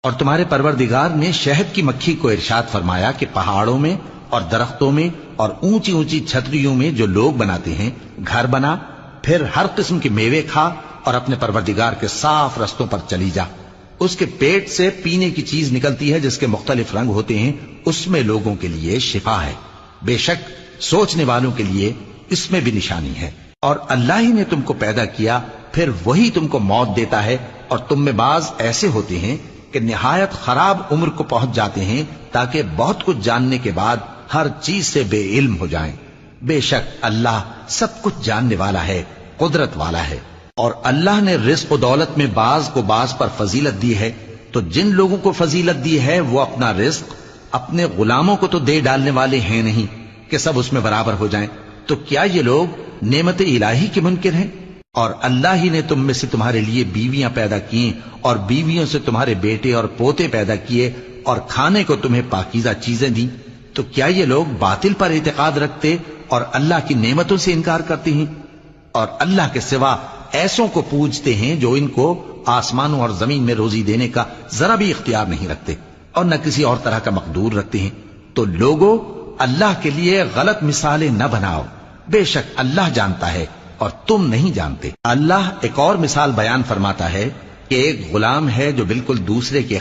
اور تمہارے پروردگار نے شہد کی مکھی کو ارشاد فرمایا کہ پہاڑوں میں اور درختوں میں اور اونچی اونچی چھتریوں میں جو لوگ بناتے ہیں گھر بنا، پھر ہر قسم کے میوے کھا اور اپنے پروردگار کے صاف رستوں پر چلی جا۔ اس کے پیٹ سے پینے کی چیز نکلتی ہے جس کے مختلف رنگ ہوتے ہیں، اس میں لوگوں کے لیے شفا ہے، بے شک سوچنے والوں کے لیے اس میں بھی نشانی ہے۔ اور اللہ ہی نے تم کو پیدا کیا، پھر وہی تم کو موت دیتا ہے، اور تم میں بعض ایسے ہوتے ہیں کہ نہایت خراب عمر کو پہنچ جاتے ہیں تاکہ بہت کچھ جاننے کے بعد ہر چیز سے بے علم ہو جائیں۔ بے شک اللہ سب کچھ جاننے والا ہے، قدرت والا ہے۔ اور اللہ نے رزق و دولت میں بعض کو بعض پر فضیلت دی ہے، تو جن لوگوں کو فضیلت دی ہے وہ اپنا رزق اپنے غلاموں کو تو دے ڈالنے والے ہیں نہیں کہ سب اس میں برابر ہو جائیں، تو کیا یہ لوگ نعمت الہی کے منکر ہیں؟ اور اللہ ہی نے تم میں سے تمہارے لیے بیویاں پیدا کی اور بیویوں سے تمہارے بیٹے اور پوتے پیدا کیے اور کھانے کو تمہیں پاکیزہ چیزیں دیں، تو کیا یہ لوگ باطل پر اعتقاد رکھتے اور اللہ کی نعمتوں سے انکار کرتے ہیں؟ اور اللہ کے سوا ایسوں کو پوجتے ہیں جو ان کو آسمانوں اور زمین میں روزی دینے کا ذرا بھی اختیار نہیں رکھتے اور نہ کسی اور طرح کا مقدور رکھتے ہیں۔ تو لوگوں اللہ کے لیے غلط مثالیں نہ بناؤ، بے شک اللہ جانتا ہے اور تم نہیں جانتے۔ اللہ ایک اور مثال بیان فرماتا ہے کہ ایک غلام ہے جو بالکل دوسرے کے